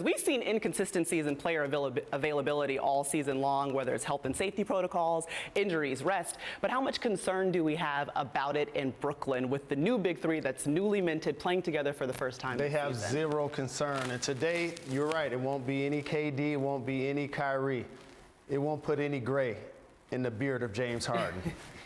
We've seen inconsistencies in player availability all season long, whether it's health and safety protocols, injuries, rest. But how much concern do we have about it in Brooklyn with the new Big Three that's newly minted playing together for the first time They this have season? zero concern. And today, you're right, it won't be any KD, it won't be any Kyrie. It won't put any gray in the beard of James Harden.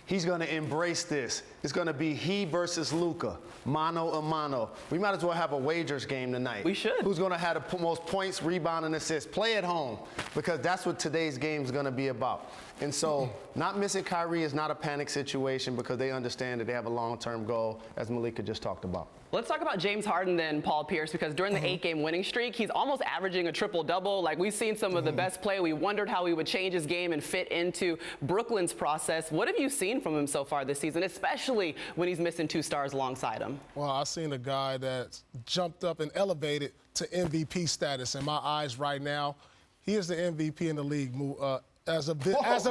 He's going to embrace this. It's going to be he versus Luka, mano a mano. We might as well have a wagers game tonight. We should. Who's going to have the most points, rebound, and assists? Play at home, because that's what today's game is going to be about. And so not missing Kyrie is not a panic situation, because they understand that they have a long-term goal, as Malika just talked about. Let's talk about James Harden then, Paul Pierce, because during the 8-game winning streak, he's almost averaging a triple-double. Like, we've seen some of the best play. We wondered how he would change his game and fit into Brooklyn's process. What have you seen from him so far this season, especially when he's missing 2 stars alongside him? Well, I've seen a guy that's jumped up and elevated to MVP status in my eyes right now. He is the MVP in the league as of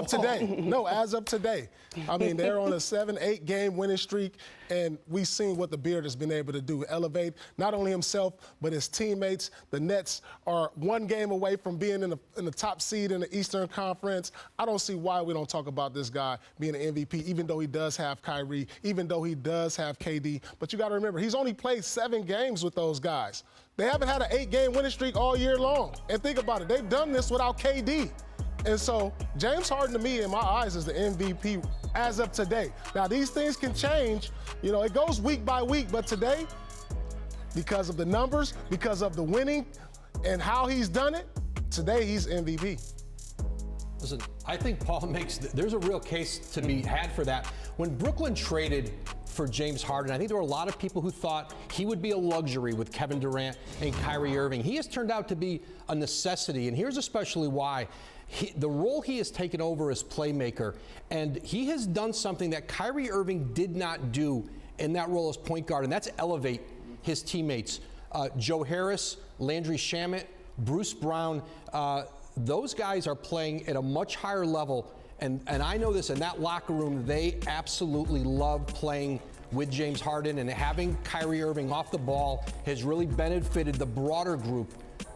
today. No, as of today. I mean, they're on a 7-8 game winning streak, and we've seen what the Beard has been able to do, elevate not only himself, but his teammates. The Nets are 1 game away from being in the top seed in the Eastern Conference. I don't see why we don't talk about this guy being an MVP, even though he does have Kyrie, even though he does have KD. But you got to remember, he's only played 7 games with those guys. They haven't had an 8-game winning streak all year long. And think about it, they've done this without KD. And so James Harden, to me, in my eyes, is the MVP as of today. Now, these things can change. You know, it goes week by week, but today, because of the numbers, because of the winning and how he's done it, today he's MVP. Listen, I think Paul there's a real case to be had for that. When Brooklyn traded for James Harden, I think there were a lot of people who thought he would be a luxury with Kevin Durant and Kyrie Irving. He has turned out to be a necessity, and here's especially why. The role he has taken over as playmaker, and he has done something that Kyrie Irving did not do in that role as point guard, and that's elevate his teammates. Joe Harris, Landry Shamet, Bruce Brown, those guys are playing at a much higher level, and I know this, in that locker room, they absolutely love playing with James Harden, and having Kyrie Irving off the ball has really benefited the broader group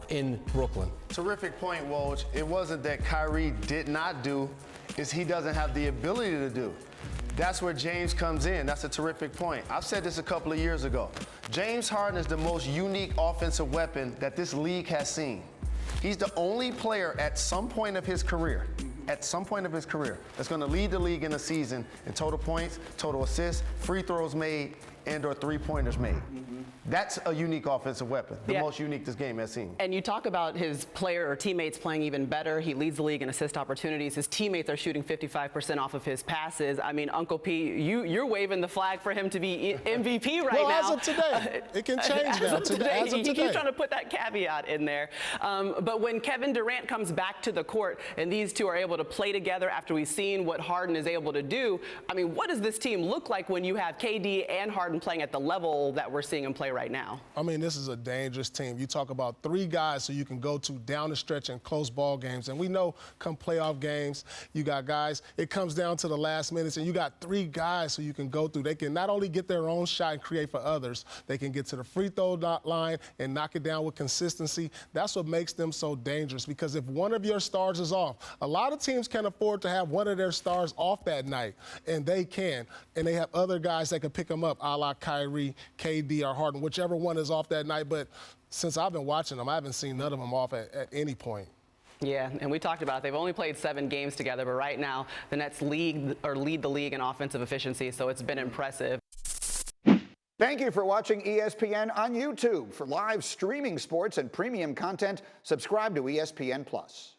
in Brooklyn. Terrific point, Woj. It wasn't that Kyrie did not do, it's he doesn't have the ability to do. That's where James comes in. That's a terrific point. I've said this a couple of years ago. James Harden is the most unique offensive weapon that this league has seen. He's the only player at some point of his career, that's going to lead the league in a season in total points, total assists, free throws made, and/or 3-pointers made. That's a unique offensive weapon, the most unique this game has seen. And you talk about his player or teammates playing even better. He leads the league in assist opportunities. His teammates are shooting 55% off of his passes. I mean, Uncle P, you're waving the flag for him to be MVP right now. Well, as of today, it can change now. As of today. He keeps trying to put that caveat in there. But when Kevin Durant comes back to the court and these two are able to play together after we've seen what Harden is able to do, I mean, what does this team look like when you have KD and Harden playing at the level that we're seeing him play right now? I mean, this is a dangerous team. You talk about 3 guys who you can go to down the stretch in close ball games. And we know come playoff games, you got guys, it comes down to the last minutes, and you got 3 guys who you can go through. They can not only get their own shot and create for others, they can get to the free throw line and knock it down with consistency. That's what makes them so dangerous, because if one of your stars is off, a lot of teams can afford to have one of their stars off that night, and they can. And they have other guys that can pick them up, a la Kyrie, KD, or Harden, whichever one is off that night. But since I've been watching them, I haven't seen none of them off at any point. Yeah, and we talked about it. They've only played 7 games together, but right now the Nets lead the league in offensive efficiency, so it's been impressive. Thank you for watching ESPN on YouTube. For live streaming sports and premium content, subscribe to ESPN+.